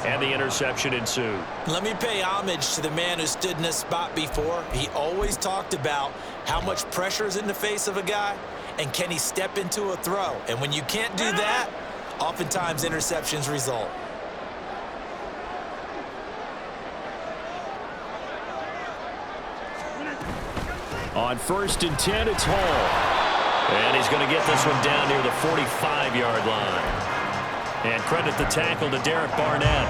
and the interception ensued. Let me pay homage to the man who stood in this spot before. He always talked about how much pressure is in the face of a guy, and can he step into a throw? And when you can't do that, oftentimes interceptions result. On 1st and 10, it's Hall. And he's going to get this one down near the 45-yard line. And credit the tackle to Derek Barnett.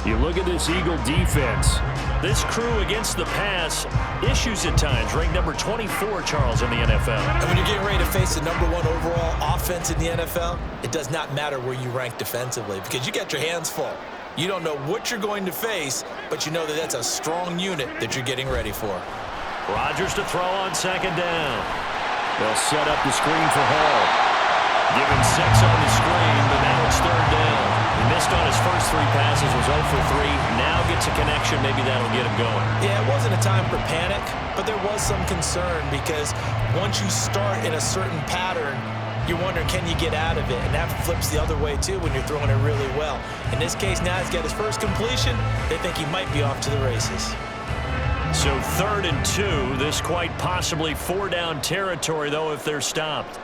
You look at this Eagle defense. This crew against the pass, issues at times, ranked number 24, Charles, in the NFL. And when you're getting ready to face the #1 overall offense in the NFL, it does not matter where you rank defensively because you got your hands full. You don't know what you're going to face, but you know that that's a strong unit that you're getting ready for. Rodgers to throw on 2nd down. They'll set up the screen for Hall. Give him 6 on the screen, but now it's 3rd down. He missed on his first 3 passes, was 0 for 3. Now gets a connection. Maybe that'll get him going. Yeah, it wasn't a time for panic, but there was some concern because once you start in a certain pattern, you're wondering, can you get out of it? And that flips the other way, too, when you're throwing it really well. In this case, now he's got his first completion. They think he might be off to the races. So 3rd and 2. This quite possibly 4-down territory, though, if they're stopped.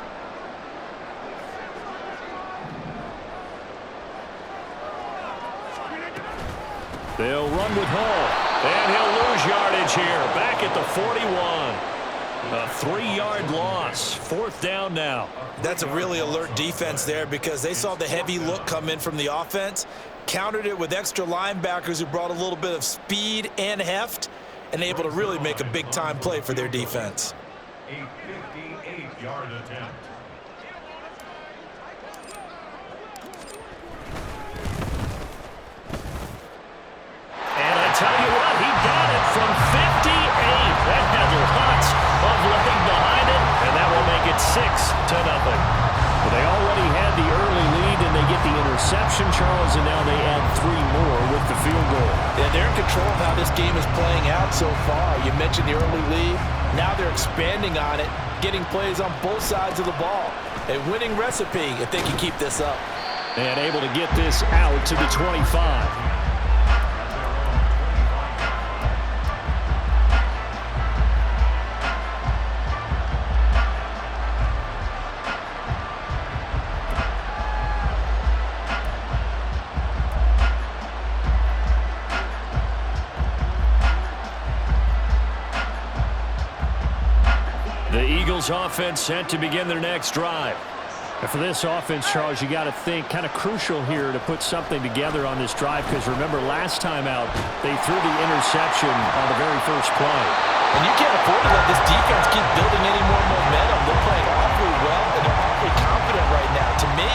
They'll run with Hall. And he'll lose yardage here. Back at the 41. A 3-yard loss. 4th down now. That's a really alert defense there because they saw the heavy look come in from the offense, countered it with extra linebackers who brought a little bit of speed and heft, and able to really make a big-time play for their defense. A 58-yard attempt. And I tell you what, he got it from 58. That had lots of leg behind it, and that will make it 6-0. Well, they already had the early lead, and they get the interception, Charles, and now they add 3 more with the field goal. Yeah, they're in control of how this game is playing out so far. You mentioned the early lead. Now they're expanding on it, getting plays on both sides of the ball. A winning recipe if they can keep this up. And able to get this out to the 25. The Eagles offense set to begin their next drive. And for this offense, Charles, you got to think kind of crucial here to put something together on this drive because remember last time out they threw the interception on the very first play. And you can't afford to let this defense keep building any more momentum. They're playing awfully well and they're awfully confident right now. To me,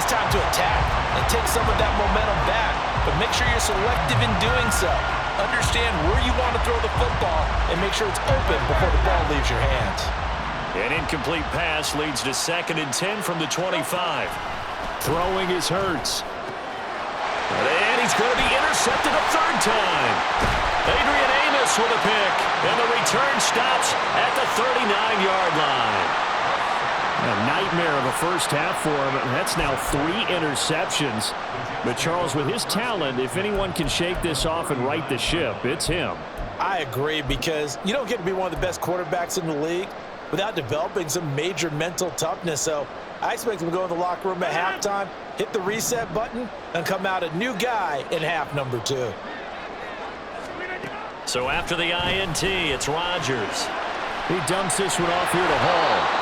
it's time to attack and take some of that momentum back. But make sure you're selective in doing so. Understand where you want to throw the football and make sure it's open before the ball leaves your hands. An incomplete pass leads to 2nd and 10 from the 25. Throwing is Hurts. And he's going to be intercepted a 3rd time. Adrian Amos with a pick. And the return stops at the 39-yard line. A nightmare of a first half for him. That's now 3 interceptions. But Charles, with his talent, if anyone can shake this off and right the ship, it's him. I agree because you don't get to be one of the best quarterbacks in the league without developing some major mental toughness. So I expect him to go in the locker room at halftime, hit the reset button, and come out a new guy in half number 2. So after the INT, it's Rodgers. He dumps this one off here to Hall.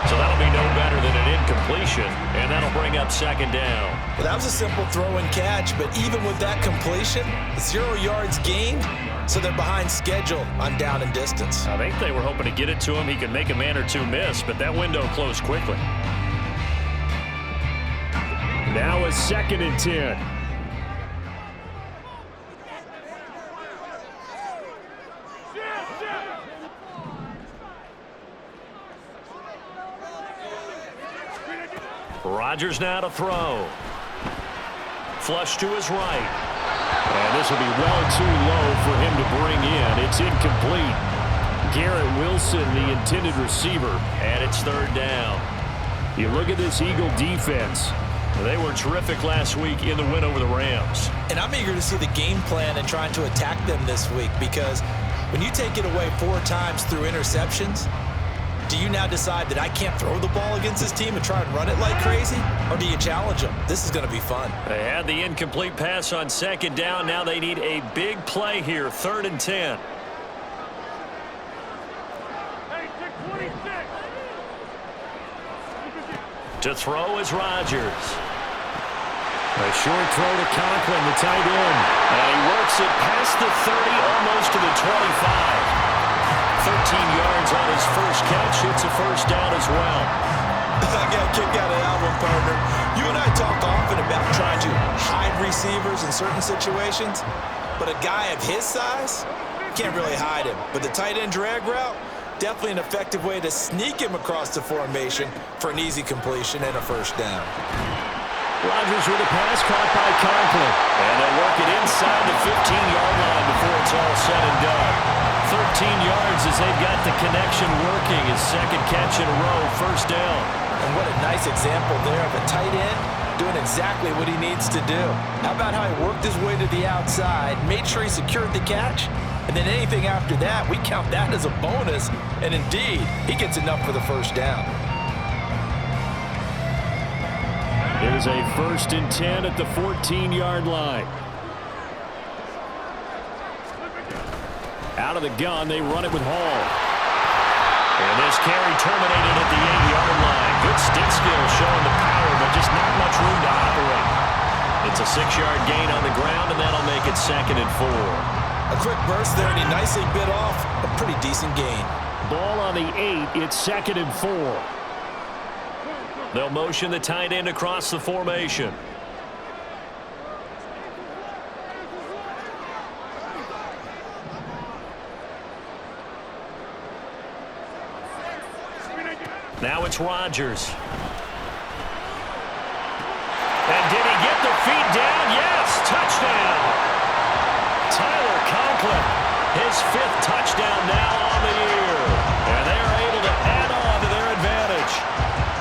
So that'll be no better than an incompletion, and that'll bring up 2nd down. Well, that was a simple throw and catch, but even with that completion, 0 yards gained, so they're behind schedule on down and distance. I think they were hoping to get it to him. He could make a man or 2 miss, but that window closed quickly. Now a 2nd and 10. Rodgers now to throw. Flush to his right. And this will be well too low for him to bring in. It's incomplete. Garrett Wilson, the intended receiver, and it's 3rd down. You look at this Eagle defense. They were terrific last week in the win over the Rams. And I'm eager to see the game plan and trying to attack them this week, because when you take it away 4 times through interceptions, do you now decide that I can't throw the ball against this team and try and run it like crazy? Or do you challenge them? This is going to be fun. They had the incomplete pass on 2nd down. Now they need a big play here, 3rd and 10. To throw is Rodgers. A short throw to Conklin, the tight end. And he works it past the 30, almost to the 25. 13 yards on his first catch. It's a first down as well. I got a kick out of that one, partner. You and I talk often about trying to hide receivers in certain situations, but a guy of his size can't really hide him. But the tight end drag route, definitely an effective way to sneak him across the formation for an easy completion and a first down. Rodgers with a pass caught by Conklin. And they'll work it inside the 15-yard line before it's all said and done. 13 yards as they've got the connection working. His 2nd catch in a row, first down. And what a nice example there of a tight end doing exactly what he needs to do. How about how he worked his way to the outside, made sure he secured the catch, and then anything after that, we count that as a bonus. And indeed, he gets enough for the first down. Here's a 1st and 10 at the 14-yard line. Out of the gun, they run it with Hall. And this carry terminated at the 8-yard line. Good stick skill showing the power, but just not much room to operate. It's a 6-yard gain on the ground, and that'll make it 2nd and 4. A quick burst there, and he nicely bit off a pretty decent gain. Ball on the 8. It's 2nd and 4. They'll motion the tight end across the formation. Now it's Rodgers. And did he get the feet down? Yes, touchdown. Tyler Conklin, his 5th touchdown now on the year. And they're able to add on to their advantage.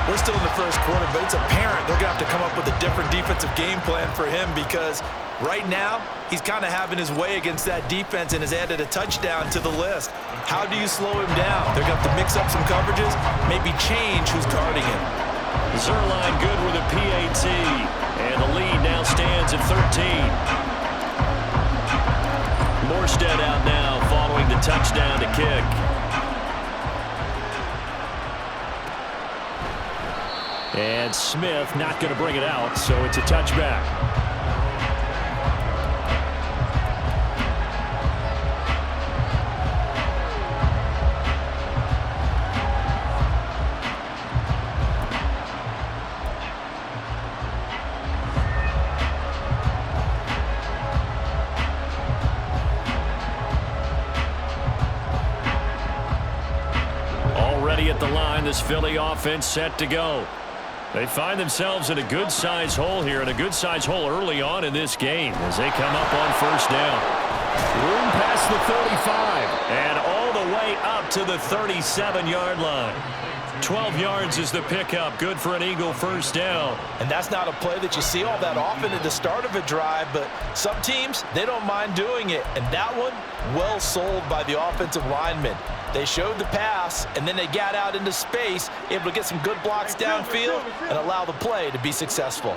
We're still in the first quarter, but it's apparent they're going to have to come up with a different defensive game plan for him, because right now he's kind of having his way against that defense and has added a touchdown to the list. How do you slow him down? They're going to have to mix up some coverages, maybe change who's guarding him. Zerline good with a PAT, and the lead now stands at 13. Morstead out now following the touchdown to kick. And Smith not going to bring it out, so it's a touchback. Already at the line, this Philly offense set to go. They find themselves in a good-size hole here, and a good-size hole early on in this game as they come up on first down. Room past the 35 and all the way up to the 37-yard line. 12 yards is the pickup. Good for an Eagle first down. And that's not a play that you see all that often at the start of a drive, but some teams, they don't mind doing it. And that one, well sold by the offensive lineman. They showed the pass, and then they got out into space, able to get some good blocks downfield and allow the play to be successful.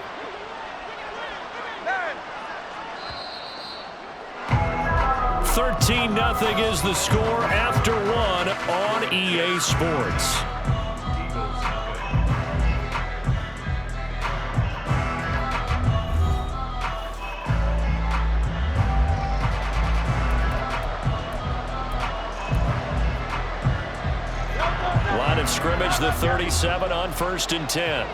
13-0 is the score after 1 on EA Sports. Line of scrimmage, the 37 on 1st and 10.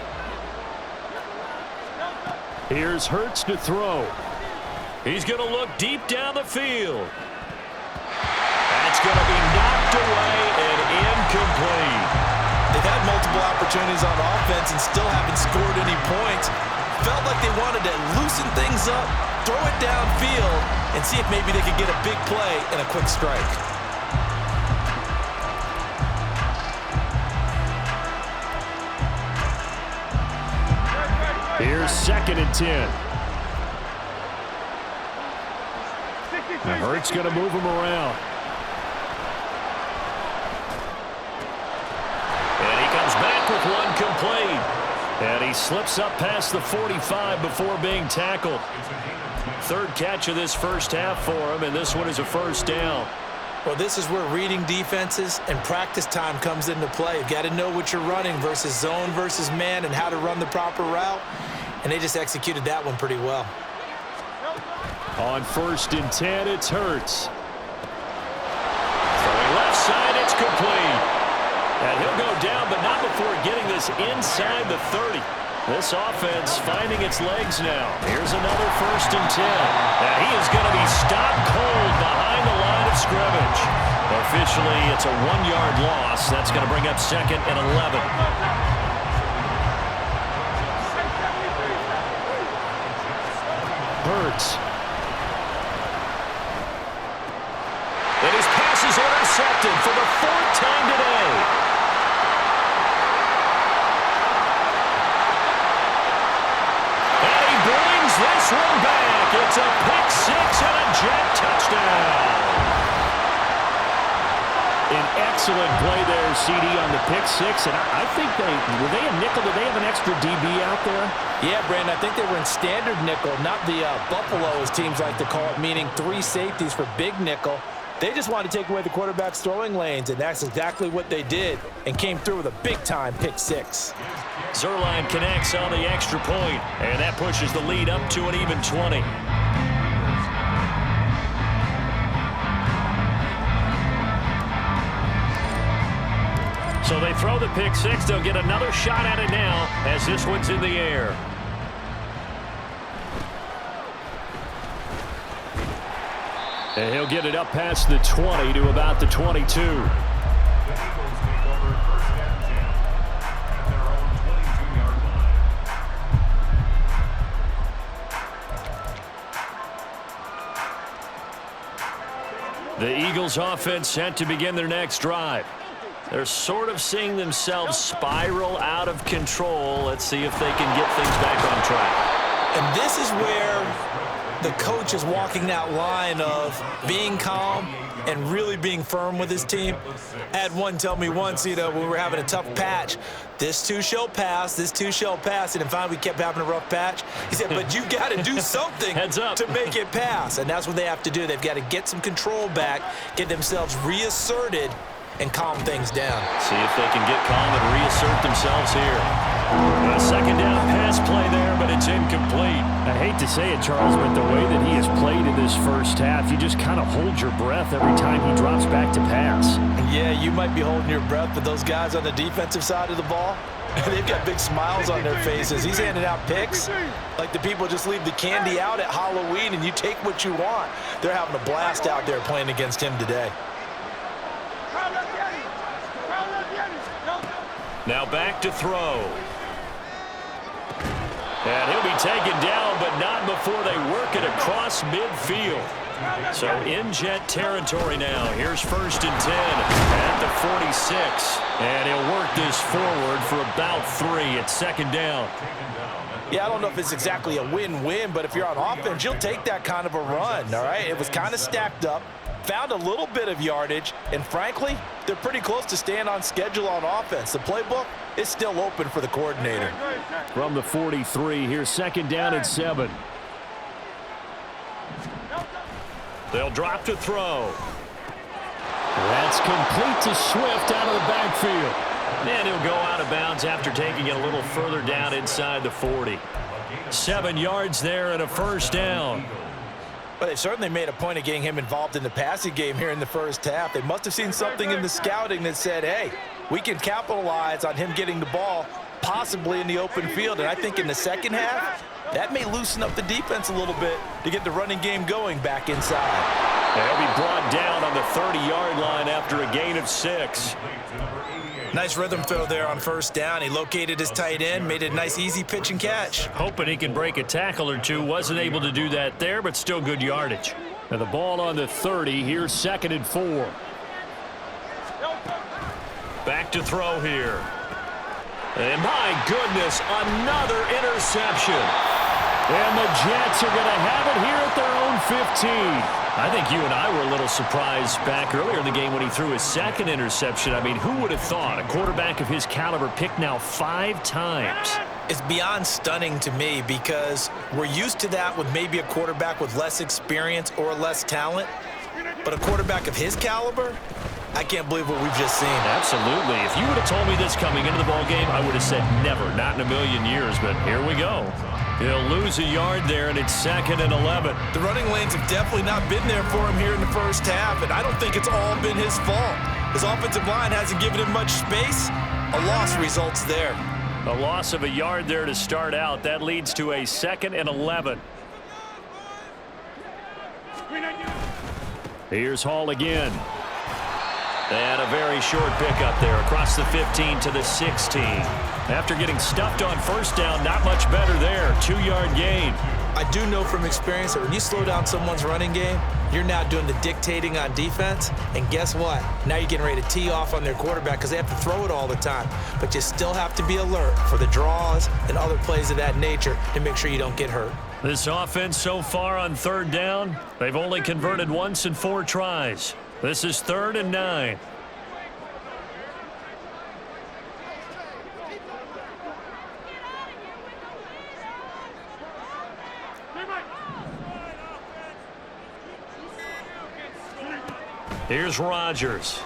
Here's Hurts to throw. He's going to look deep down the field. That's going to be knocked away and incomplete. They've had multiple opportunities on offense and still haven't scored any points. Felt like they wanted to loosen things up, throw it downfield, and see if maybe they could get a big play and a quick strike. Here's 2nd and 10. Now Hurts going to move him around. And he comes back with one complete. And he slips up past the 45 before being tackled. 3rd catch of this first half for him, and this one is a first down. Well, this is where reading defenses and practice time comes into play. You've got to know what you're running versus zone versus man and how to run the proper route. And they just executed that one pretty well. On 1st and 10, it's Hurts. Throwing left side, it's complete. And he'll go down, but not before getting this inside the 30. This offense finding its legs now. Here's another 1st and 10. And he is going to be stopped cold behind the line of scrimmage. Officially, it's a 1-yard loss. That's going to bring up 2nd and 11. Hurts. And his pass is intercepted for the 4th time today. And he brings this one back. It's a pick 6 and a Jet touchdown. An excellent play there, CD, on the pick 6. And I think were they a nickel? Did they have an extra DB out there? Yeah, Brandon, I think they were in standard nickel, not the Buffalo, as teams like to call it, meaning 3 safeties for big nickel. They just wanted to take away the quarterback's throwing lanes, and that's exactly what they did and came through with a big-time pick 6. Zerline connects on the extra point, and that pushes the lead up to an even 20. So they throw the pick 6. They'll get another shot at it now as this one's in the air. And he'll get it up past the 20 to about the 22. The Eagles take over 1st and 10 at their own 22-yard line. The Eagles offense set to begin their next drive. They're sort of seeing themselves spiral out of control. Let's see if they can get things back on track. And this is where the coach is walking that line of being calm and really being firm with his team. I had one tell me once, when we were having a tough patch, this too shall pass, this too shall pass, and finally we kept having a rough patch. He said, but you got to do something Heads up. to make it pass, and that's what they have to do. They've got to get some control back, get themselves reasserted, and calm things down. See if they can get calm and reassert themselves here. A 2nd down pass play there, but it's incomplete. I hate to say it, Charles, but the way that he has played in this first half, you just kind of hold your breath every time he drops back to pass. Yeah, you might be holding your breath, but those guys on the defensive side of the ball, they've got big smiles on their faces. He's handing out picks like the people just leave the candy out at Halloween and you take what you want. They're having a blast out there playing against him today. Now back to throw. And he'll be taken down, but not before they work it across midfield. So in Jet territory now. Here's 1st and 10 at the 46. And he'll work this forward for about 3 at 2nd down. Yeah, I don't know if it's exactly a win-win, but if you're on offense, you'll take that kind of a run, all right? It was kind of stacked up, found a little bit of yardage, and frankly, they're pretty close to staying on schedule on offense. The playbook is still open for the coordinator. From the 43, here's 2nd down and 7. They'll drop to throw. That's complete to Swift out of the backfield. And he'll go out of bounds after taking it a little further down inside the 40. 7 yards there and a 1st down. But they certainly made a point of getting him involved in the passing game here in the first half. They must have seen something in the scouting that said, hey, we can capitalize on him getting the ball possibly in the open field. And I think in the second half, that may loosen up the defense a little bit to get the running game going back inside. They'll be brought down on the 30-yard line after a gain of 6. Nice rhythm throw there on 1st down. He located his tight end, made it a nice easy pitch and catch. Hoping he can break a tackle or two. Wasn't able to do that there, but still good yardage. Now the ball on the 30. Here's 2nd and 4. Back to throw here. And my goodness, another interception. And the Jets are going to have it here at their own 15. I think you and I were a little surprised back earlier in the game when he threw his second interception. I mean, who would have thought a quarterback of his caliber picked now 5 times? It's beyond stunning to me because we're used to that with maybe a quarterback with less experience or less talent. But a quarterback of his caliber, I can't believe what we've just seen. Absolutely. If you would have told me this coming into the ballgame, I would have said never, not in a million years. But here we go. He'll lose a yard there, and it's 2nd and 11. The running lanes have definitely not been there for him here in the first half, and I don't think it's all been his fault. His offensive line hasn't given him much space. A loss results there. A loss of a yard there to start out. That leads to a 2nd and 11. Here's Hall again. And a very short pickup there across the 15 to the 16. After getting stuffed on first down, not much better there. 2-yard gain. I do know from experience that when you slow down someone's running game, you're now doing the dictating on defense. And guess what? Now you're getting ready to tee off on their quarterback because they have to throw it all the time. But you still have to be alert for the draws and other plays of that nature to make sure you don't get hurt. This offense so far on 3rd down, they've only converted once in 4 tries. This is 3rd and 9. Here's Rodgers.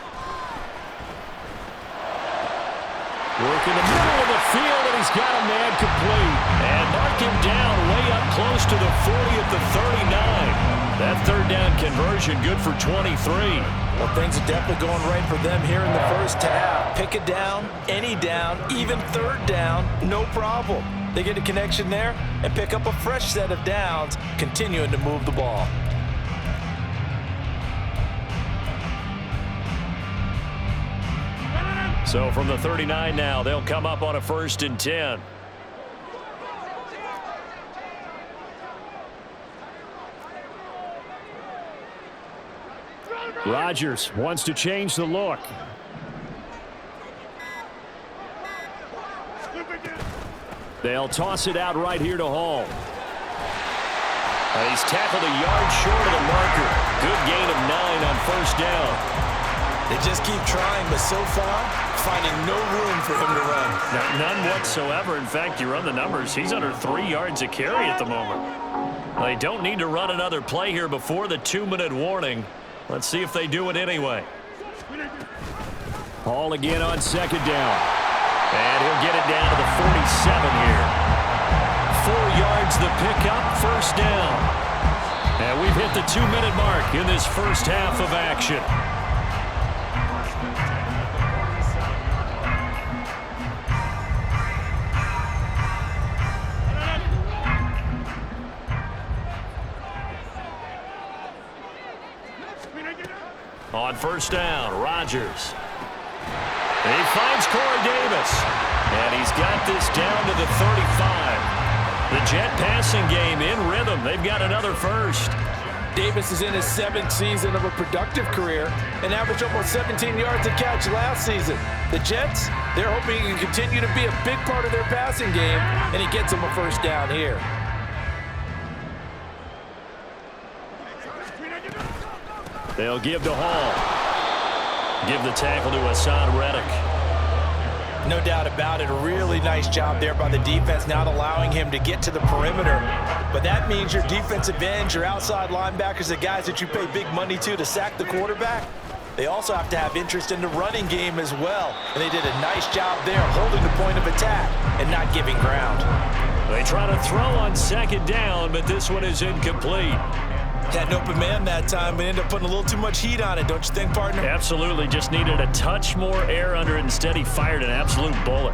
Working the middle of the field, and he's got a man complete. And mark him down way up close to the 40 at the 39. That 3rd down conversion good for 23. Well, things are definitely going right for them here in the first half. Pick it down, any down, even 3rd down, no problem. They get a connection there and pick up a fresh set of downs, continuing to move the ball. So from the 39 now, they'll come up on a 1st and 10. Rodgers wants to change the look. They'll toss it out right here to Hall. He's tackled a yard short of the marker. Good gain of 9 on 1st down. They just keep trying, but so far, finding no room for him to run. None whatsoever. In fact, you run the numbers. He's under 3 yards a carry at the moment. They don't need to run another play here before the 2-minute warning. Let's see if they do it anyway. Hall again on 2nd down. And he'll get it down to the 47 here. 4 yards the pickup, 1st down. And we've hit the 2-minute mark in this first half of action. On 1st down, Rodgers. He finds Corey Davis. And he's got this down to the 35. The Jet passing game in rhythm. They've got another 1st. Davis is in his 7th season of a productive career and averaged almost 17 yards a catch last season. The Jets, they're hoping he can continue to be a big part of their passing game, and he gets them a 1st down here. They'll give to Hall. Give the tackle to Hassan Reddick. No doubt about it. A really nice job there by the defense, not allowing him to get to the perimeter. But that means your defensive ends, your outside linebackers, the guys that you pay big money to sack the quarterback, they also have to have interest in the running game as well. And they did a nice job there holding the point of attack and not giving ground. They try to throw on 2nd down, but this one is incomplete. Had an open man that time, but ended up putting a little too much heat on it, don't you think, partner? Absolutely. Just needed a touch more air under it. Instead, he fired an absolute bullet.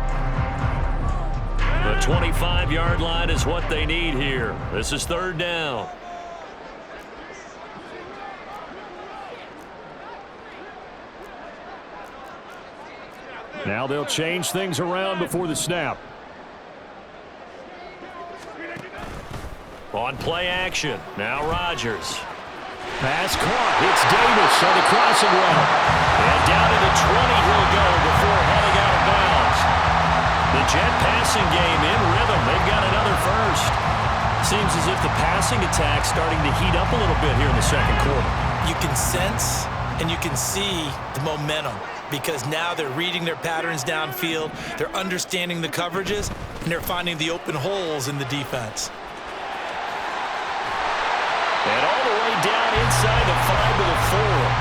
The 25-yard line is what they need here. This is 3rd down. Now they'll change things around before the snap. On play action, now Rodgers. Pass caught. It's Davis on the crossing route. And down to the 20 he'll go before heading out of bounds. The Jet passing game in rhythm. They've got another first. Seems as if the passing attack's starting to heat up a little bit here in the second quarter. You can sense and you can see the momentum because now they're reading their patterns downfield, they're understanding the coverages, and they're finding the open holes in the defense. And all the way down inside the 5 to the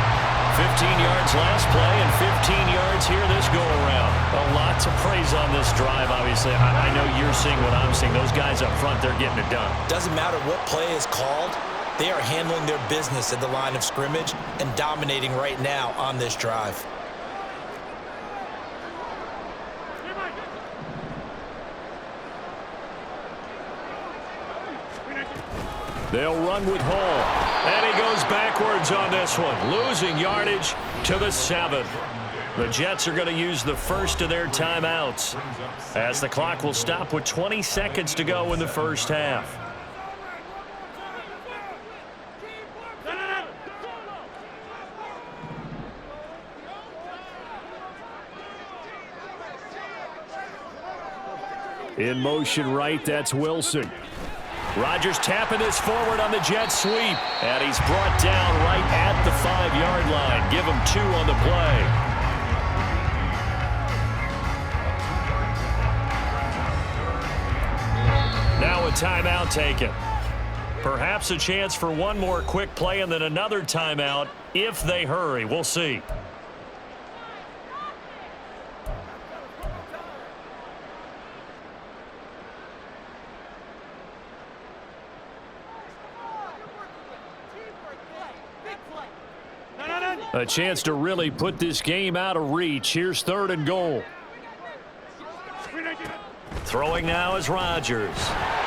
4. 15 yards last play and 15 yards here this go-around. A lot to praise on this drive, obviously. I know you're seeing what I'm seeing. Those guys up front, they're getting it done. Doesn't matter what play is called. They are handling their business at the line of scrimmage and dominating right now on this drive. They'll run with Hall. And he goes backwards on this one, losing yardage to the 7. The Jets are going to use the first of their timeouts as the clock will stop with 20 seconds to go in the first half. In motion right, that's Wilson. Rodgers tapping this forward on the jet sweep. And he's brought down right at the 5-yard line. Give him 2 on the play. Now a timeout taken. Perhaps a chance for one more quick play and then another timeout if they hurry. We'll see. A chance to really put this game out of reach. Here's 3rd and goal. Throwing now is Rodgers.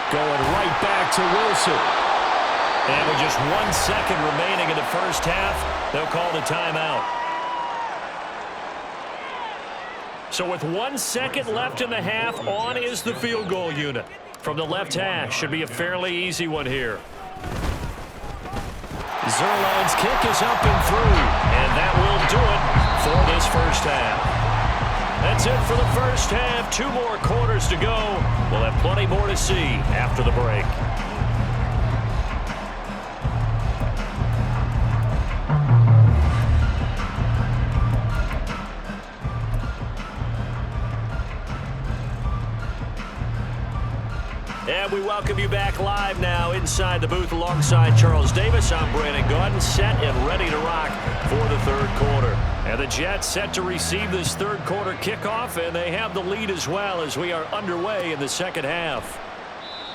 Going right back to Wilson. And with just 1 second remaining in the first half, they'll call the timeout. So with 1 second left in the half, on is the field goal unit. From the left hash, should be a fairly easy one here. Zerline's kick is up and through, and that will do it for this first half. That's it for the first half. 2 more quarters to go. We'll have plenty more to see after the break. And we welcome you back live now inside the booth alongside Charles Davis. I'm Brandon Gaudin, set and ready to rock for the third quarter. And the Jets set to receive this third quarter kickoff, and they have the lead as well as we are underway in the second half.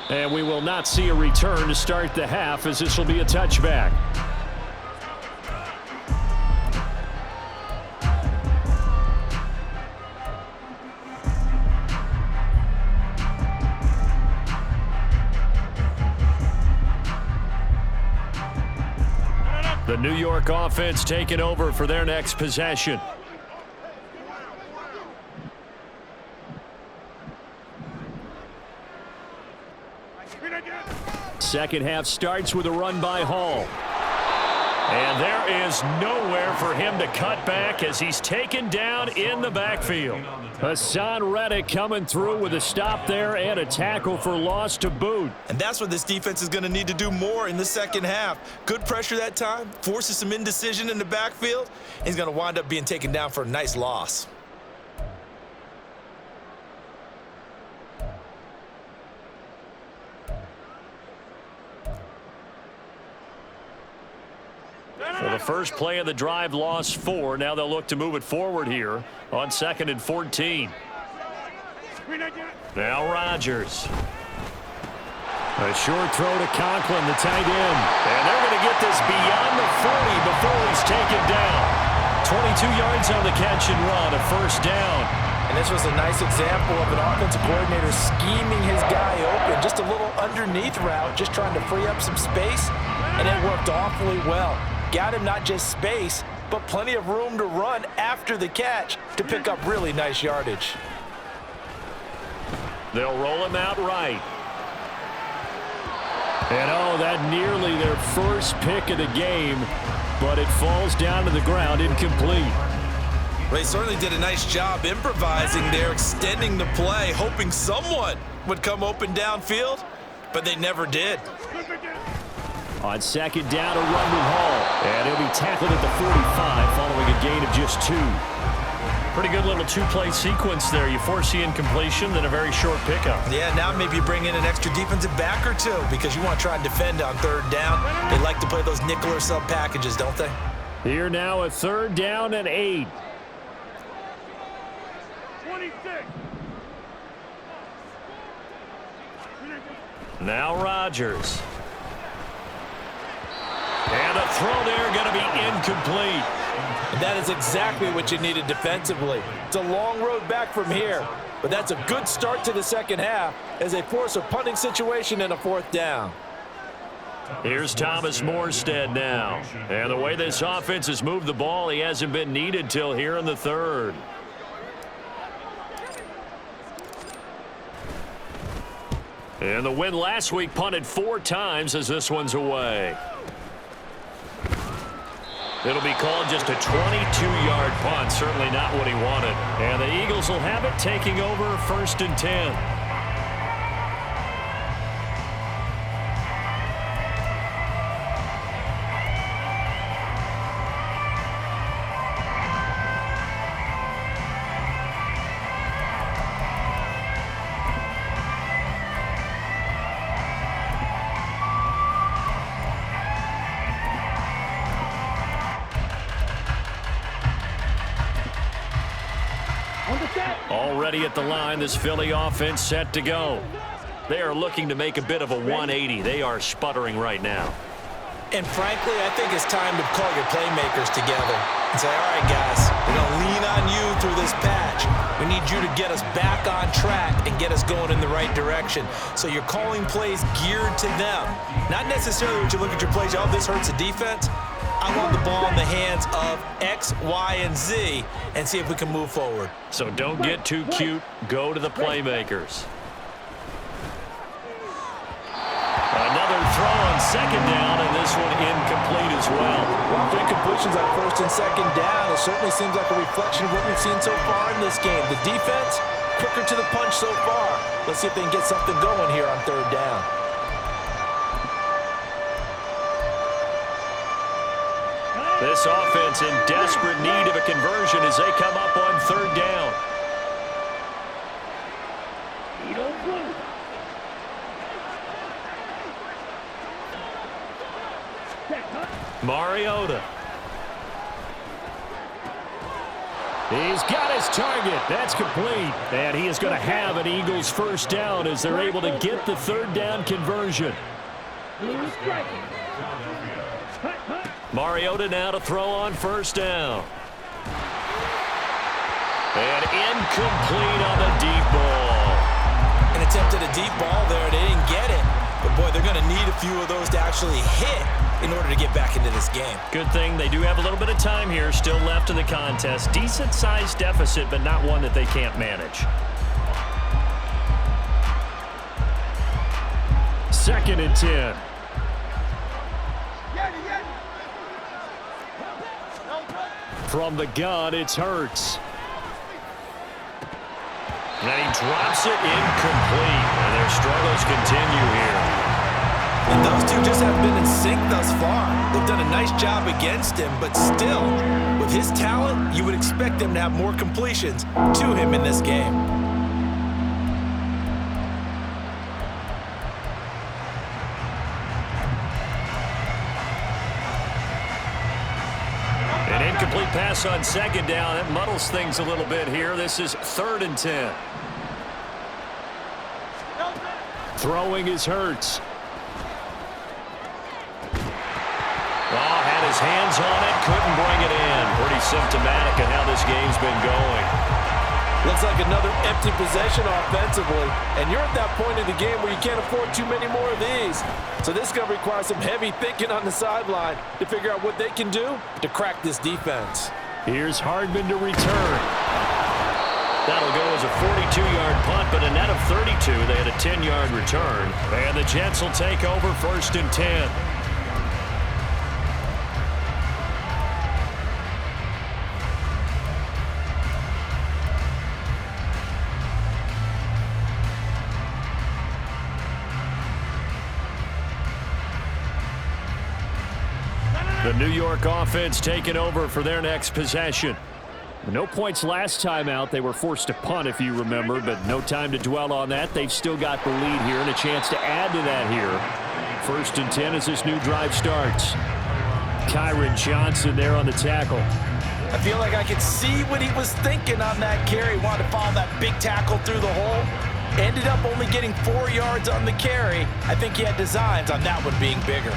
And we will not see a return to start the half as this will be a touchback. The New York offense taking over for their next possession. Second half starts with a run by Hall. And there is nowhere for him to cut back as he's taken down in the backfield. Hassan Reddick coming through with a stop there and a tackle for loss to boot. And that's what this defense is going to need to do more in the second half. Good pressure that time, forces some indecision in the backfield. He's going to wind up being taken down for a nice loss. For the first play of the drive, lost 4. Now they'll look to move it forward here on 2nd and 14. Now Rodgers. A short throw to Conklin, the tight end. And they're going to get this beyond the 40 before he's taken down. 22 yards on the catch and run, a first down. And this was a nice example of an offensive coordinator scheming his guy open. Just a little underneath route, just trying to free up some space. And it worked awfully well. Got him not just space, but plenty of room to run after the catch to pick up really nice yardage. They'll roll him out right. And oh, that nearly their first pick of the game, but it falls down to the ground incomplete. They certainly did a nice job improvising there, extending the play, hoping someone would come open downfield, but they never did. On second down, a run with Hall. And he'll be tackled at the 45 following a gain of just 2. Pretty good little two-play sequence there. You force the incompletion, then a very short pickup. Yeah, now maybe you bring in an extra defensive back or two because you want to try and defend on third down. They like to play those nickel or sub packages, don't they? Here now, a third down and 8. 26. Now Rodgers. And a throw there going to be incomplete. And that is exactly what you needed defensively. It's a long road back from here, but that's a good start to the second half as they force a punting situation and a fourth down. Here's Thomas Morstead now. And the way this offense has moved the ball, he hasn't been needed till here in the third. And the win last week punted 4 times as this one's away. It'll be called just a 22-yard punt. Certainly not what he wanted. And the Eagles will have it, taking over 1st and 10. Already at the line, this Philly offense set to go. They are looking to make a bit of a 180. They are sputtering right now. And frankly, I think it's time to call your playmakers together and say, all right, guys, we're going to lean on you through this patch. We need you to get us back on track and get us going in the right direction. So you're calling plays geared to them. Not necessarily when you look at your plays, oh, this hurts the defense. I want the ball in the hands of X, Y, and Z and see if we can move forward. So don't get too cute. Go to the playmakers. Another throw on second down, and this one incomplete as well. Well, for incompletions on 1st and 2nd down, it certainly seems like a reflection of what we've seen so far in this game. The defense, quicker to the punch so far. Let's see if they can get something going here on 3rd down. This offense in desperate need of a conversion as they come up on 3rd down. Mariota. He's got his target. That's complete. And he is going to have an Eagles 1st down as they're able to get the 3rd down conversion. Mariota now to throw on 1st down. And incomplete on the deep ball. An attempt at a deep ball there. They didn't get it. But, boy, they're going to need a few of those to actually hit in order to get back into this game. Good thing they do have a little bit of time here still left in the contest. Decent-sized deficit, but not one that they can't manage. 2nd and 10. From the gun, it's Hurts. And he drops it incomplete. And their struggles continue here. And those two just have been in sync thus far. They've done a nice job against him, but still, with his talent, you would expect them to have more completions to him in this game. An incomplete pass on 2nd down. That muddles things a little bit here. This is 3rd and 10. Throwing is Hurts. Had his hands on it, couldn't bring it in. Pretty symptomatic of how this game's been going. Looks like another empty possession offensively, and you're at that point in the game where you can't afford too many more of these. So this is going to require some heavy thinking on the sideline to figure out what they can do to crack this defense. Here's Hardman to return. That'll go as a 42-yard punt, but a net of 32. They had a 10-yard return. And the Jets will take over 1st and 10. The New York offense taking over for their next possession. No points last time out. They were forced to punt, if you remember, but no time to dwell on that. They've still got the lead here and a chance to add to that here. 1st and 10 as this new drive starts. Kyron Johnson there on the tackle. I feel like I could see what he was thinking on that carry. Wanted to follow that big tackle through the hole. Ended up only getting 4 yards on the carry. I think he had designs on that one being bigger.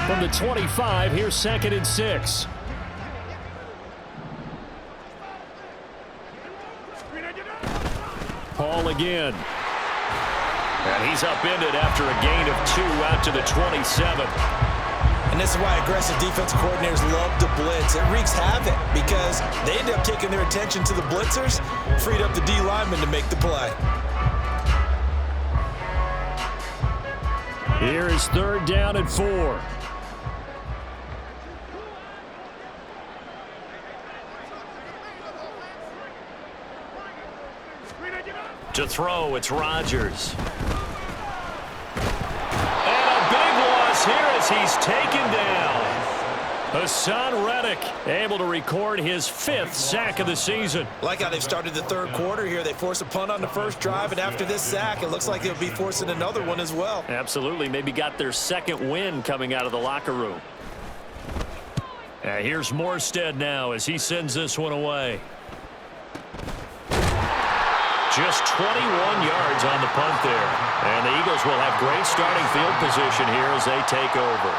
From the 25, here's 2nd and 6. Paul again. And he's upended after a gain of 2 out to the 27. And this is why aggressive defensive coordinators love to blitz. It wreaks havoc because they end up taking their attention to the blitzers, freed up the D lineman to make the play. Here is 3rd down and 4. To throw, it's Rodgers. And a big loss here as he's taken down. Hassan Reddick able to record his 5th sack of the season. Like how they've started the 3rd quarter here. They force a punt on the first drive, and after this sack, it looks like they'll be forcing another one as well. Absolutely. Maybe got their 2nd win coming out of the locker room. Here's Morstead now as he sends this one away. Just 21 yards on the punt there. And the Eagles will have great starting field position here as they take over.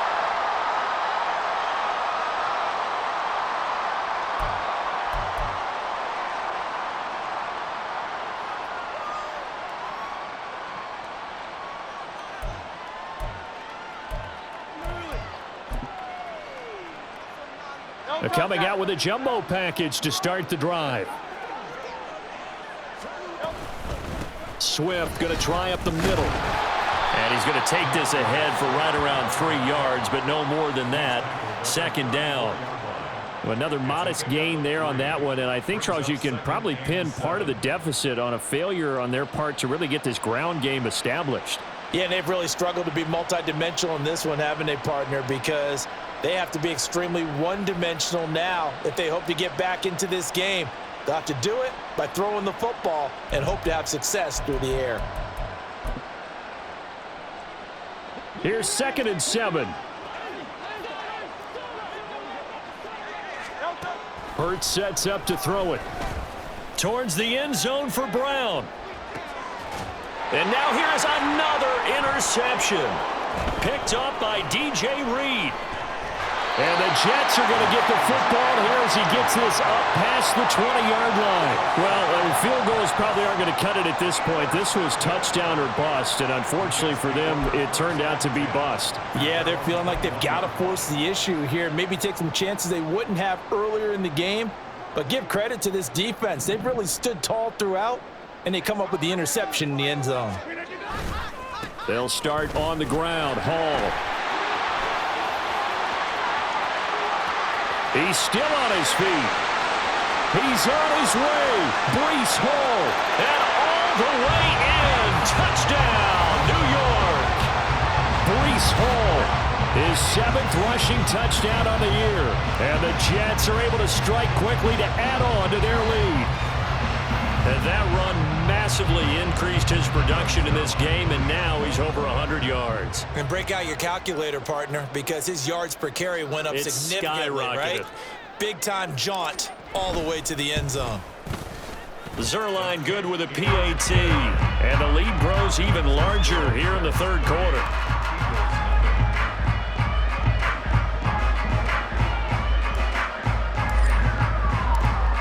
They're coming out with a jumbo package to start the drive. Swift going to try up the middle. And he's going to take this ahead for right around 3 yards, but no more than that. 2nd down. Another modest gain there on that one, and I think, Charles, you can probably pin part of the deficit on a failure on their part to really get this ground game established. Yeah, and they've really struggled to be multidimensional in this one, haven't they, partner? Because they have to be extremely one-dimensional now if they hope to get back into this game. They'll have to do it by throwing the football and hope to have success through the air. Here's 2nd and 7. Hurts sets up to throw it. Towards the end zone for Brown. And now here is another interception. Picked up by DJ Reed. And the Jets are going to get the football here as he gets this up past the 20-yard line. Well, field goals probably aren't going to cut it at this point. This was touchdown or bust, and unfortunately for them, it turned out to be bust. Yeah, they're feeling like they've got to force the issue here. Maybe take some chances they wouldn't have earlier in the game. But give credit to this defense. They've really stood tall throughout, and they come up with the interception in the end zone. They'll start on the ground. Hall. He's still on his feet. He's on his way. Breece Hall. And all the way in. Touchdown, New York. Breece Hall. His 7th rushing touchdown on the year. And the Jets are able to strike quickly to add on to their lead. And that run massively increased his production in this game, and now he's over 100 yards. And break out your calculator, partner, because his yards per carry went up significantly, right? Big-time jaunt all the way to the end zone. Zerline good with a PAT, and the lead grows even larger here in the 3rd quarter.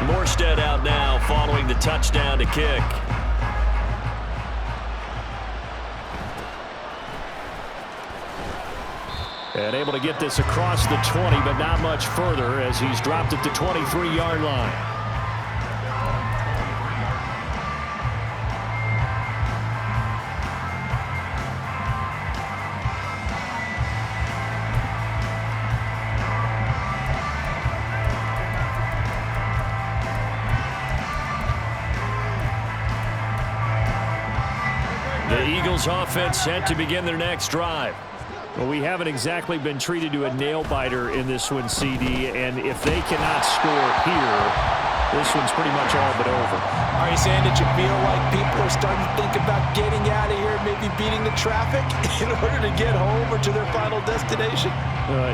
Morstead out now following the touchdown to kick. And able to get this across the 20, but not much further as he's dropped at the 23-yard line. The Eagles offense set to begin their next drive. Well, we haven't exactly been treated to a nail-biter in this one, CD, and if they cannot score here, this one's pretty much all but over. Are you saying that you feel like people are starting to think about getting out of here, maybe beating the traffic in order to get home or to their final destination?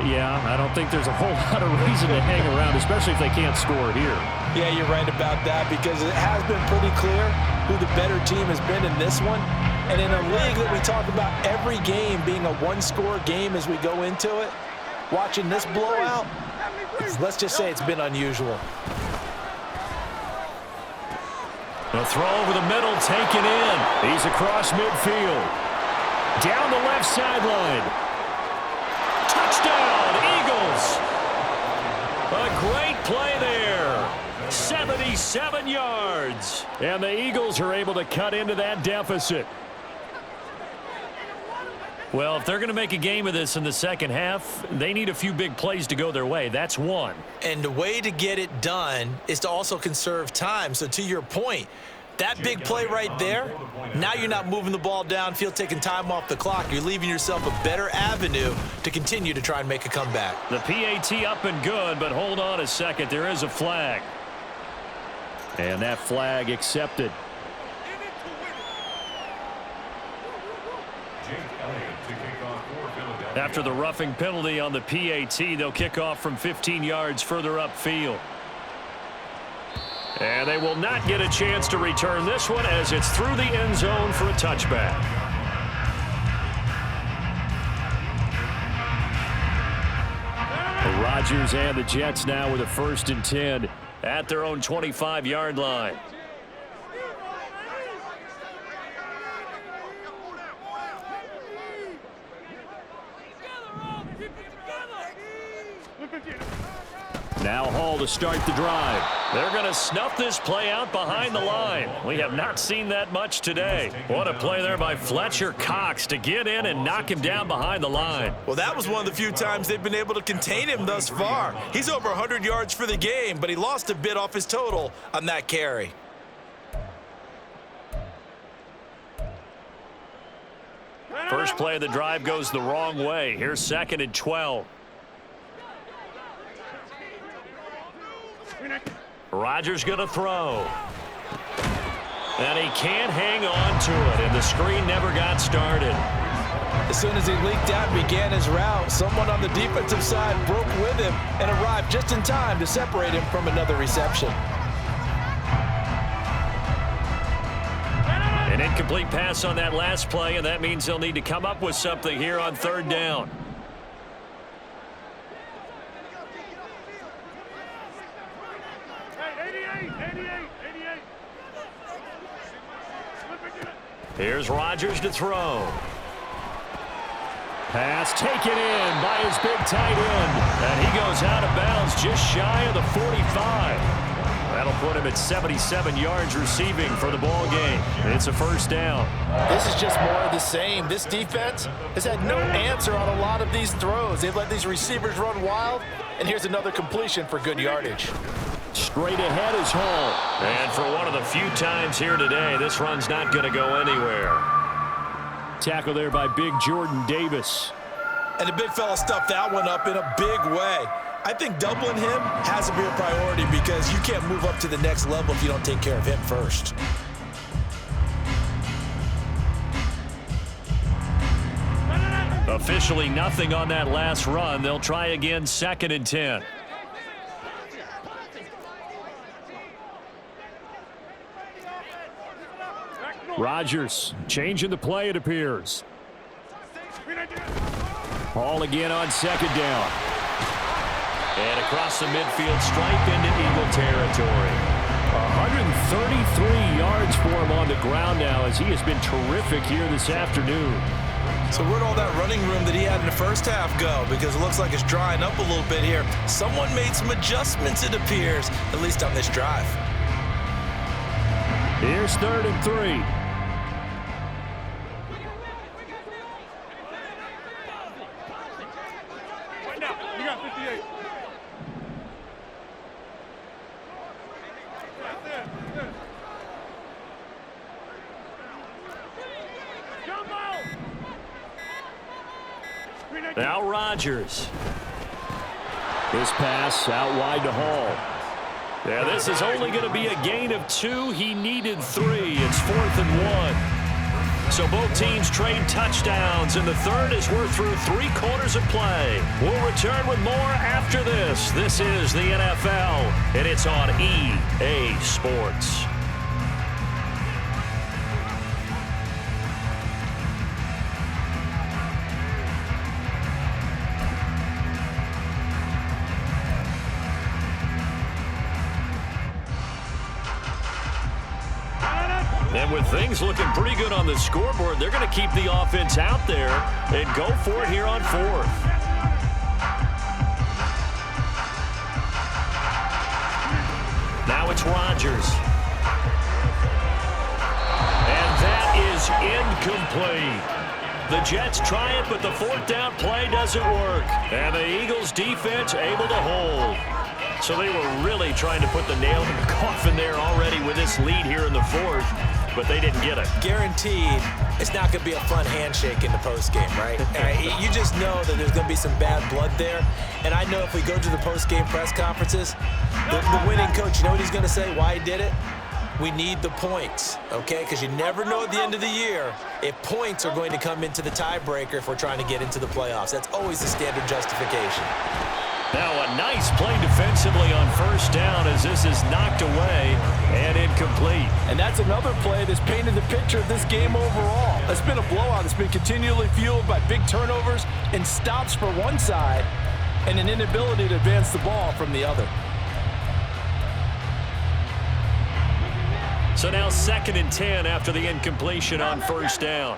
Yeah, I don't think there's a whole lot of reason to hang around, especially if they can't score here. Yeah, you're right about that because it has been pretty clear who the better team has been in this one. And in a league that we talk about every game being a one-score game as we go into it, watching this blowout, let's just say it's been unusual. A throw over the middle, taken in. He's across midfield. Down the left sideline. Touchdown, Eagles. A great play there. 77 yards. And the Eagles are able to cut into that deficit. Well, if they're going to make a game of this in the second half, they need a few big plays to go their way. That's one. And the way to get it done is to also conserve time. So to your point, that big play right there, now you're not moving the ball downfield, taking time off the clock. You're leaving yourself a better avenue to continue to try and make a comeback. The PAT up and good, but hold on a second. There is a flag. And that flag accepted. After the roughing penalty on the PAT, they'll kick off from 15 yards further upfield. And they will not get a chance to return this one as it's through the end zone for a touchback. The Rodgers and the Jets now with a 1st and 10 at their own 25-yard line. Now Hall to start the drive. They're going to snuff this play out behind the line. We have not seen that much today. What a play there by Fletcher Cox to get in and knock him down behind the line. Well, that was one of the few times they've been able to contain him thus far. He's over 100 yards for the game, but he lost a bit off his total on that carry. First play of the drive goes the wrong way. Here's 2nd and 12. Rodgers going to throw. And he can't hang on to it, and the screen never got started. As soon as he leaked out and began his route, someone on the defensive side broke with him and arrived just in time to separate him from another reception. An incomplete pass on that last play, and that means they'll need to come up with something here on 3rd down. Here's Rodgers to throw. Pass taken in by his big tight end. And he goes out of bounds just shy of the 45. That'll put him at 77 yards receiving for the ball game. It's a 1st down. This is just more of the same. This defense has had no answer on a lot of these throws. They've let these receivers run wild, and here's another completion for good yardage. Straight ahead is Hall. And for one of the few times here today, this run's not going to go anywhere. Tackle there by big Jordan Davis. And the big fella stuffed that one up in a big way. I think doubling him has to be a priority because you can't move up to the next level if you don't take care of him first. Officially nothing on that last run. They'll try again 2nd and 10. Rodgers changing the play, it appears. Hall again on 2nd down. And across the midfield stripe into Eagle territory. 133 yards for him on the ground now as he has been terrific here this afternoon. So where'd all that running room that he had in the first half go? Because it looks like it's drying up a little bit here. Someone made some adjustments, it appears, at least on this drive. Here's 3rd and 3. You got 58. Now Rodgers. This pass out wide to Hall. Yeah, this is only going to be a gain of 2. He needed 3. It's 4th and 1. So both teams trade touchdowns, and the third as we're through 3 quarters of play. We'll return with more after this. This is the NFL, and it's on EA Sports. And with things looking pretty good on the scoreboard, they're going to keep the offense out there and go for it here on 4th. Now it's Rodgers. And that is incomplete. The Jets try it, but the 4th down play doesn't work. And the Eagles defense able to hold. So they were really trying to put the nail in the coffin there already with this lead here in the 4th. But they didn't get it. Guaranteed, it's not going to be a fun handshake in the postgame, right? You just know that there's going to be some bad blood there. And I know if we go to the postgame press conferences, the winning coach, you know what he's going to say, why he did it? We need the points, okay? Because you never know at the end of the year if points are going to come into the tiebreaker if we're trying to get into the playoffs. That's always the standard justification. Now a nice play defensively on 1st down as this is knocked away and incomplete. And that's another play that's painted the picture of this game overall. It's been a blowout. It's been continually fueled by big turnovers and stops for one side and an inability to advance the ball from the other. So now 2nd and 10 after the incompletion on 1st down.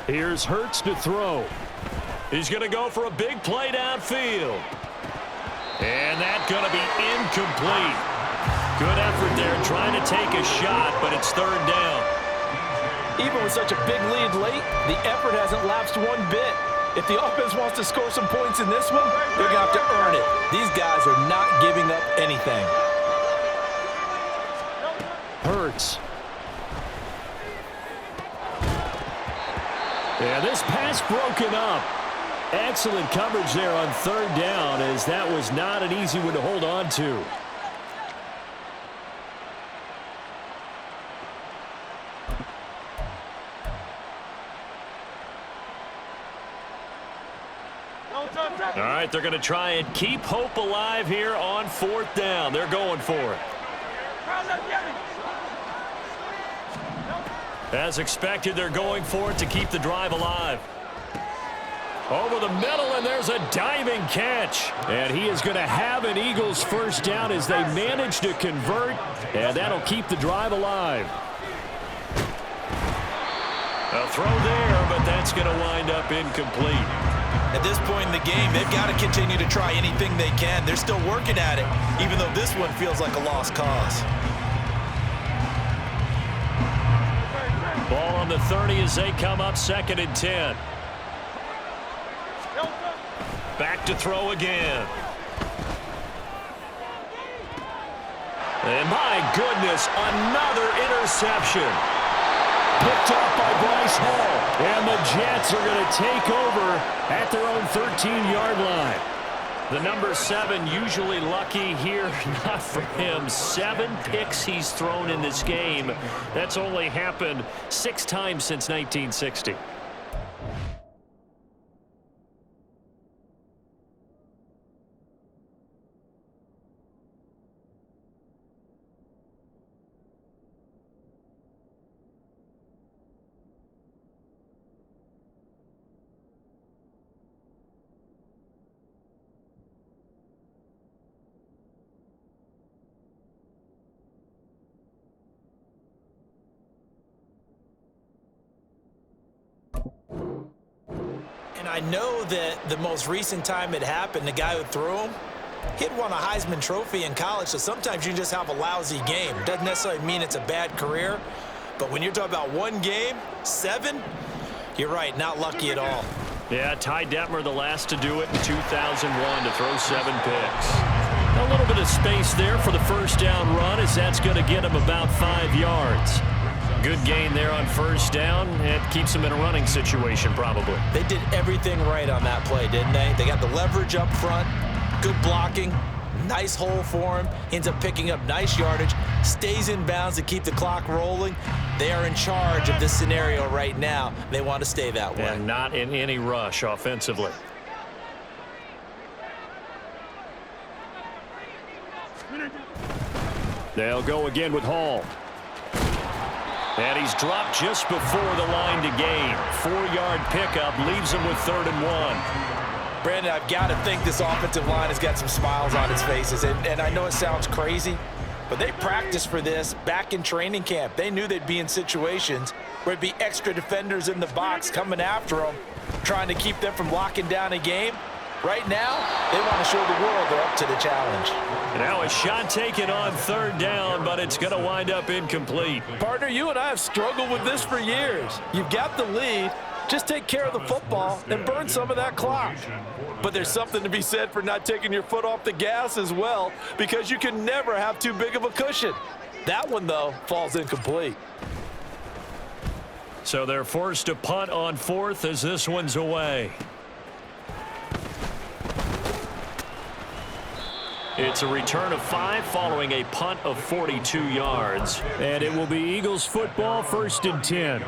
Here's Hurts to throw. He's going to go for a big play downfield. And that's going to be incomplete. Good effort there trying to take a shot, but it's 3rd down. Even with such a big lead late, the effort hasn't lapsed one bit. If the offense wants to score some points in this one, they're going to have to earn it. These guys are not giving up anything. Hurts. And this pass broken up. Excellent coverage there on 3rd down, as that was not an easy one to hold on to. All right, they're going to try and keep hope alive here on 4th down. They're going for it. As expected, they're going for it to keep the drive alive. Over the middle, and there's a diving catch. And he is going to have an Eagles 1st down as they manage to convert, and that'll keep the drive alive. A throw there, but that's going to wind up incomplete. At this point in the game, they've got to continue to try anything they can. They're still working at it, even though this one feels like a lost cause. Ball on the 30 as they come up 2nd and 10. Back to throw again. And my goodness, another interception. Picked up by Bryce Hall. And the Jets are going to take over at their own 13-yard line. The number 7 usually lucky here. Not for him. 7 picks he's thrown in this game. That's only happened 6 times since 1960. And I know that the most recent time it happened, the guy who threw him, he'd won a Heisman Trophy in college, so sometimes you just have a lousy game. Doesn't necessarily mean it's a bad career, but when you're talking about one game, 7, you're right, not lucky at all. Yeah, Ty Detmer, the last to do it in 2001 to throw 7 picks. A little bit of space there for the first down run, as that's going to get him about 5 yards. good gain there on first down. It keeps them in a running situation probably. They did everything right on that play, didn't they? They got the leverage up front, good blocking, nice hole for him, ends up picking up nice yardage, stays in bounds to keep the clock rolling. They are in charge of this scenario right now. They want to stay that way. And not in any rush offensively. They'll go again with Hall. And he's dropped just before the line to gain. 4-yard pickup leaves him with 3rd and 1. Brandon, I've got to think this offensive line has got some smiles on its faces. And I know it sounds crazy, but they practiced for this back in training camp. They knew they'd be in situations where it'd be extra defenders in the box coming after them, trying to keep them from locking down a game. Right now, they want to show the world they're up to the challenge. Now a shot taken on 3rd down, but it's going to wind up incomplete. Partner, you and I have struggled with this for years. You've got the lead. Just take care of the football and burn some of that clock. But there's something to be said for not taking your foot off the gas as well, because you can never have too big of a cushion. That one, though, falls incomplete. So they're forced to punt on 4th as this one's away. It's a return of 5 following a punt of 42 yards. And it will be Eagles football, 1st and 10.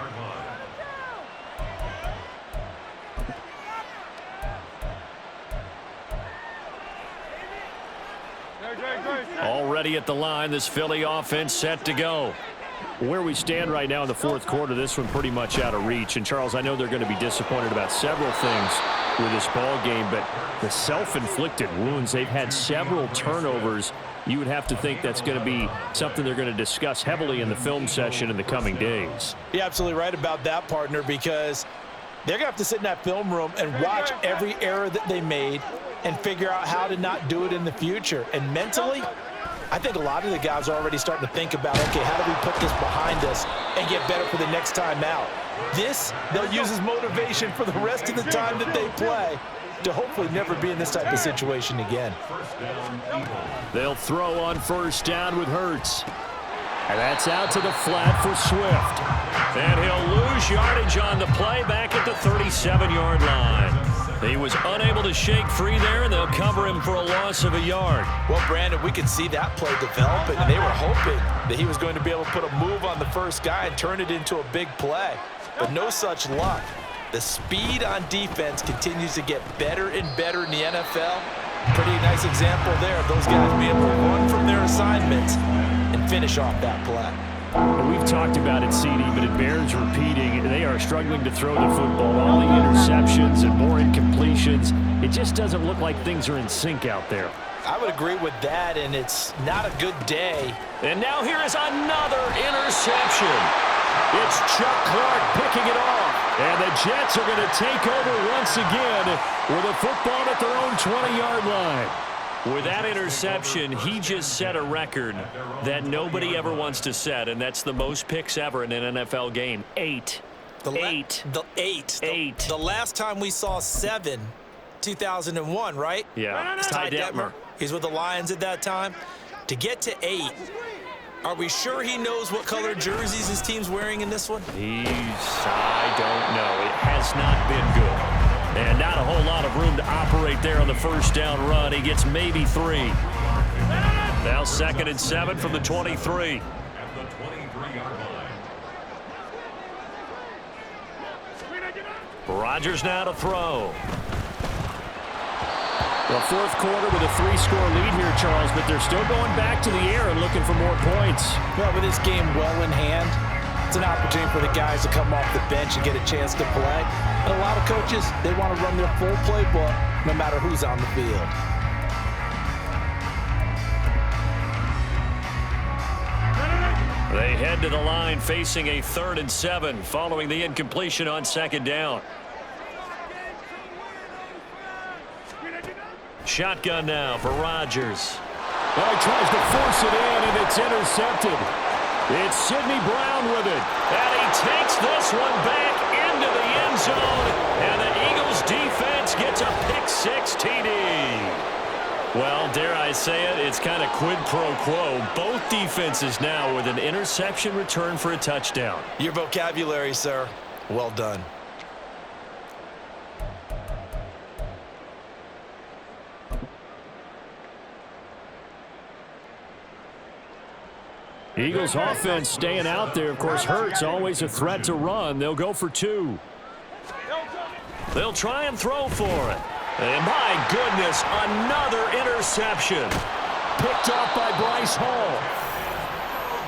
Already at the line, this Philly offense set to go. Where we stand right now in the 4th quarter, this one pretty much out of reach. And, Charles, I know they're going to be disappointed about several things with this ball game, but the self-inflicted wounds, they've had several turnovers. You would have to think that's going to be something they're going to discuss heavily in the film session in the coming days. You're absolutely right about that, partner, because they're going to have to sit in that film room and watch every error that they made and figure out how to not do it in the future. And mentally, I think a lot of the guys are already starting to think about, okay, how do we put this behind us and get better for the next time out? This, they'll use as motivation for the rest of the time that they play to hopefully never be in this type of situation again. They'll throw on 1st down with Hurts. And that's out to the flat for Swift. And he'll lose yardage on the play back at the 37-yard line. He was unable to shake free there, and they'll cover him for a loss of a yard. Well, Brandon, we could see that play developing, and they were hoping that he was going to be able to put a move on the first guy and turn it into a big play. But no such luck. The speed on defense continues to get better and better in the NFL. Pretty nice example there of those guys being able to run from their assignments and finish off that play. And we've talked about it, CD, but it bears repeating. They are struggling to throw the football. All the interceptions and more incompletions. It just doesn't look like things are in sync out there. I would agree with that, and it's not a good day. And now here is another interception. It's Chuck Clark picking it off. And the Jets are going to take over once again with a football at their own 20-yard line. With that interception, he just set a record that nobody ever wants to set, and that's the most picks ever in an NFL game. 8. Eight. The last time we saw 7, 2001, right? Yeah, Ty Detmer. He's with the Lions at that time. To get to 8, are we sure he knows what color jerseys his team's wearing in this one? I don't know. It has not been good. And not a whole lot of room to operate there on the 1st down run. He gets maybe 3. Now 2nd and 7 from the 23. At the 23-yard line. Rodgers now to throw. The 4th quarter with a 3-score lead here, Charles, but they're still going back to the air and looking for more points. Well, with this game well in hand, it's an opportunity for the guys to come off the bench and get a chance to play. And a lot of coaches, they want to run their full playbook no matter who's on the field. They head to the line facing a 3rd and 7 following the incompletion on 2nd down. Shotgun now for Rodgers. Well, he tries to force it in, and it's intercepted. It's Sidney Brown with it. And he takes this one back into the end zone. And the Eagles defense gets a pick-6 TD. Well, dare I say it, it's kind of quid pro quo. Both defenses now with an interception return for a touchdown. Your vocabulary, sir. Well done. Eagles offense staying out there. Of course, Hurts always a threat to run. They'll go for 2. They'll try and throw for it. And my goodness, another interception. Picked off by Bryce Hall.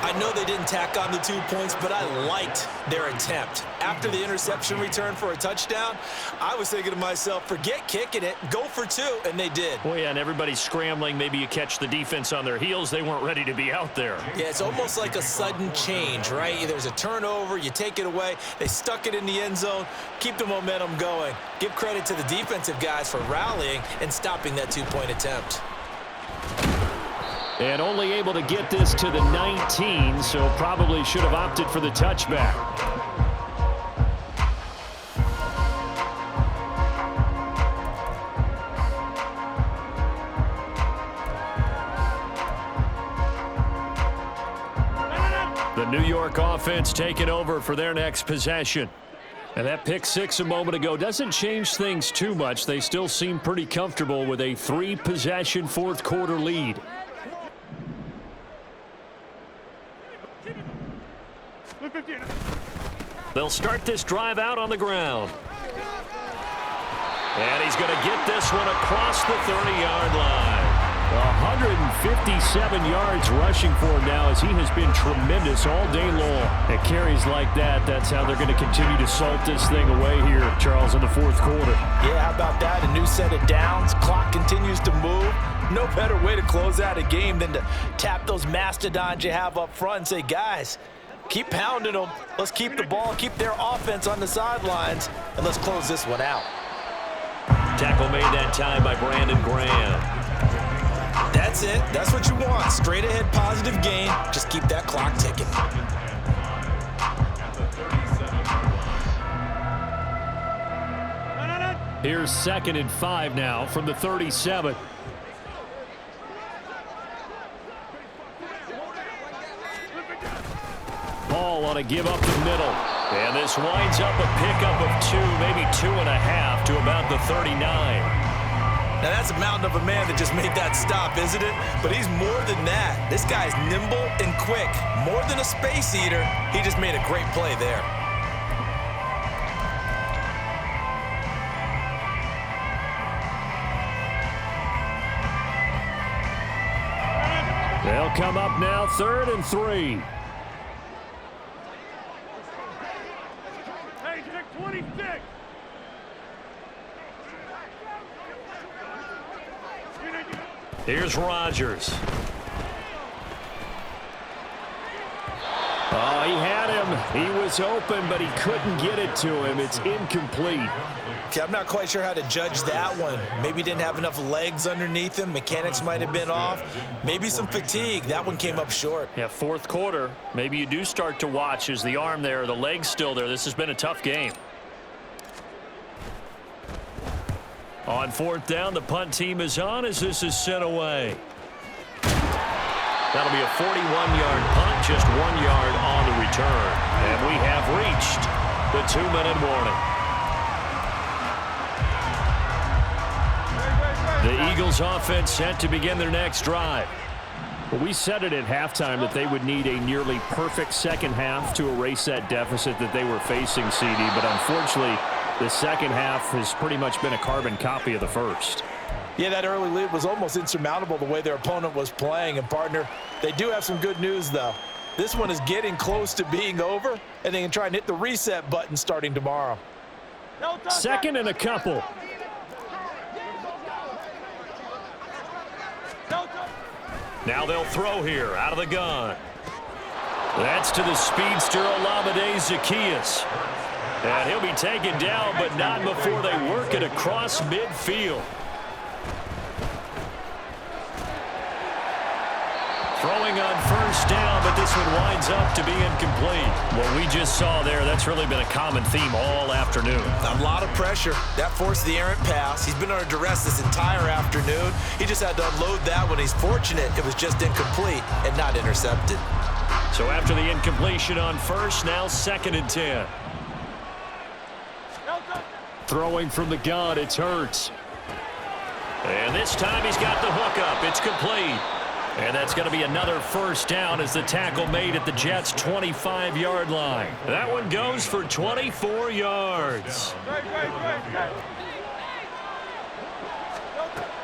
I know they didn't tack on the 2 points, but I liked their attempt. After the interception return for a touchdown, I was thinking to myself, forget kicking it, go for 2, and they did. Well, yeah, and everybody's scrambling. Maybe you catch the defense on their heels. They weren't ready to be out there. Yeah, it's almost like a sudden change, right? There's a turnover, you take it away, they stuck it in the end zone, keep the momentum going. Give credit to the defensive guys for rallying and stopping that 2-point attempt. And only able to get this to the 19, so probably should have opted for the touchback. The New York offense taking over for their next possession. And that pick 6 a moment ago doesn't change things too much. They still seem pretty comfortable with a 3-possession fourth-quarter lead. They'll start this drive out on the ground. And he's going to get this one across the 30-yard line. 157 yards rushing for him now as he has been tremendous all day long. At carries like that, that's how they're going to continue to salt this thing away here, Charles, in the fourth quarter. Yeah, how about that? A new set of downs. Clock continues to move. No better way to close out a game than to tap those mastodons you have up front and say, guys, keep pounding them. Let's keep the ball, keep their offense on the sidelines, and let's close this one out. Tackle made that time by Brandon Graham. That's it. That's what you want. Straight ahead positive game. Just keep that clock ticking. Here's 2nd and 5 now from the 37. Ball on a give up the middle. And this winds up a pickup of 2, maybe 2.5 to about the 39. Now that's a mountain of a man that just made that stop, isn't it? But he's more than that. This guy's nimble and quick. More than a space eater. He just made a great play there. They'll come up now 3rd and 3. Hey, check 26. Here's Rodgers. Oh, he had him. He was open, but he couldn't get it to him. It's incomplete. Okay, I'm not quite sure how to judge that one. Maybe he didn't have enough legs underneath him. Mechanics might have been off. Maybe some fatigue. That one came up short. Yeah, fourth quarter. Maybe you do start to watch. Is the arm there, the leg's still there? This has been a tough game. On 4th down, the punt team is on as this is sent away. That'll be a 41-yard punt, just 1 yard on the return. And we have reached the 2-minute warning. The Eagles offense set to begin their next drive. Well, we said it at halftime that they would need a nearly perfect second half to erase that deficit that they were facing, CD. But unfortunately, the second half has pretty much been a carbon copy of the first. Yeah, that early lead was almost insurmountable the way their opponent was playing. And, partner, they do have some good news, though. This one is getting close to being over, and they can try and hit the reset button starting tomorrow. 2nd and a couple. Now they'll throw here out of the gun. That's to the speedster Olamide Zaccheaus. And he'll be taken down, but not before they work it across midfield. Throw throwing on first down, but this one winds up to be incomplete. What we just saw there, that's really been a common theme all afternoon. A lot of pressure. That forced the errant pass. He's been under duress this entire afternoon. He just had to unload that when he's fortunate it was just incomplete and not intercepted. So after the incompletion on first, now 2nd and 10. Throwing from the gun, it's Hurts. And this time he's got the hook up. It's complete. And that's going to be another first down as the tackle made at the Jets' 25-yard line. That one goes for 24 yards.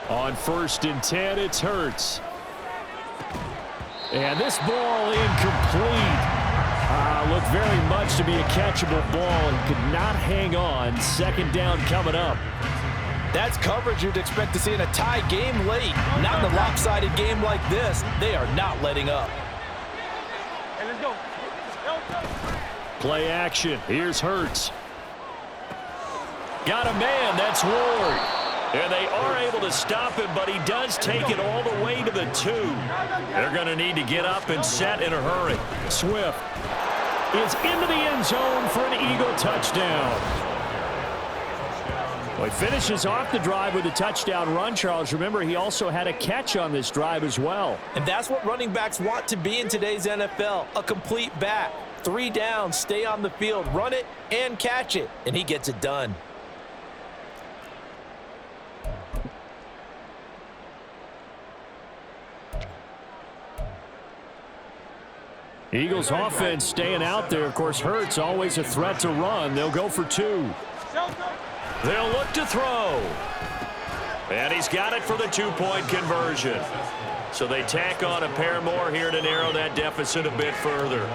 On 1st and 10, it's Hurts. And this ball incomplete. Looked very much to be a catchable ball and could not hang on. 2nd down coming up. That's coverage you'd expect to see in a tie game late. Not in a lopsided game like this. They are not letting up. Hey, let's go. Play action. Here's Hurts. Got a man. That's Ward. And they are able to stop him, but he does take it all the way to the 2. They're going to need to get up and set in a hurry. Swift is into the end zone for an Eagle touchdown. Well, he finishes off the drive with a touchdown run, Charles. Remember, he also had a catch on this drive as well. And that's what running backs want to be in today's NFL, a complete back. 3 downs, stay on the field, run it, and catch it. And he gets it done. Eagles offense staying out there. Of course, Hurts always a threat to run. They'll go for 2. They'll look to throw. And he's got it for the 2-point conversion. So they tack on a pair more here to narrow that deficit a bit further.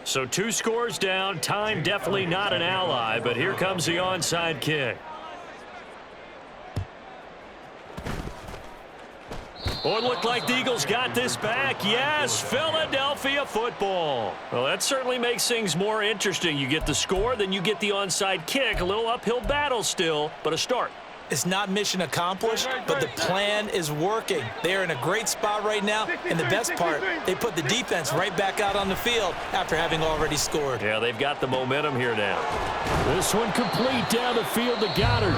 So 2 scores down. Time definitely not an ally, but here comes the onside kick. Oh, it looked like the Eagles got this back. Yes, Philadelphia football. Well, that certainly makes things more interesting. You get the score, then you get the onside kick. A little uphill battle still, but a start. It's not mission accomplished, but the plan is working. They are in a great spot right now, and the best part, they put the defense right back out on the field after having already scored. Yeah, they've got the momentum here now. This one complete down the field to Goddard.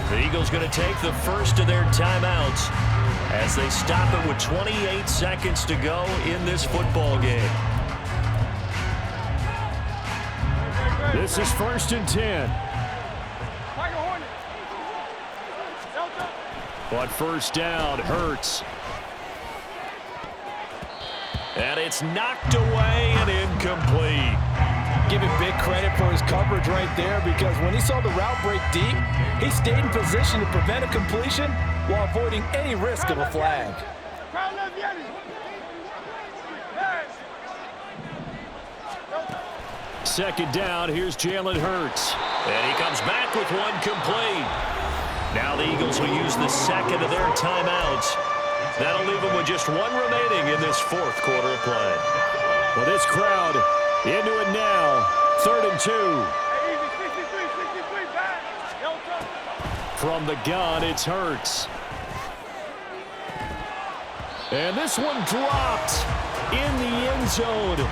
The Eagles going to take the first of their timeouts as they stop it with 28 seconds to go in this football game. This is 1st and 10. But first down, Hurts. And it's knocked away and incomplete. Give him big credit for his coverage right there, because when he saw the route break deep, he stayed in position to prevent a completion while avoiding any risk of a flag. 2nd down, here's Jalen Hurts. And he comes back with one complete. Now the Eagles will use the 2nd of their timeouts. That'll leave them with just 1 remaining in this 4th quarter of play. Well, this crowd into it now. 3rd and 2. From the gun, it's Hurts. And this one dropped in the end zone.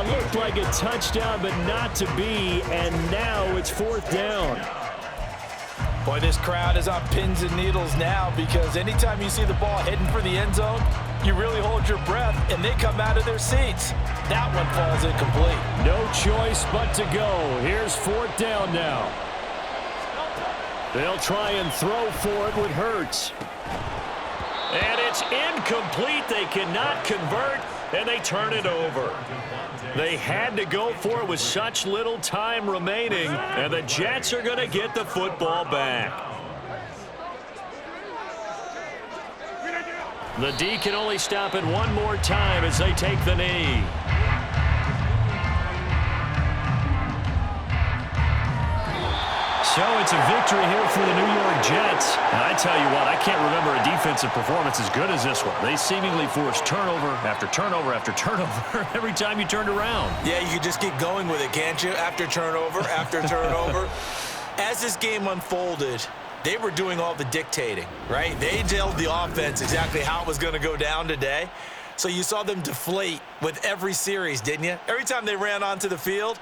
Looked like a touchdown, but not to be. And now it's 4th down. Boy, this crowd is on pins and needles now, because anytime you see the ball heading for the end zone, you really hold your breath, and they come out of their seats. That one falls incomplete. No choice but to go. Here's 4th down now. They'll try and throw for it with Hurts. And it's incomplete. They cannot convert, and they turn it over. They had to go for it with such little time remaining, and the Jets are going to get the football back. The D can only stop it one more time as they take the knee. So it's a victory here for the New York Jets. And I tell you what, I can't remember a defensive performance as good as this one. They seemingly forced turnover after turnover after turnover every time you turned around. Yeah, you could just keep going with it, can't you? After turnover, after turnover. As this game unfolded, they were doing all the dictating, right? They told the offense exactly how it was going to go down today. So you saw them deflate with every series, didn't you? Every time they ran onto the field,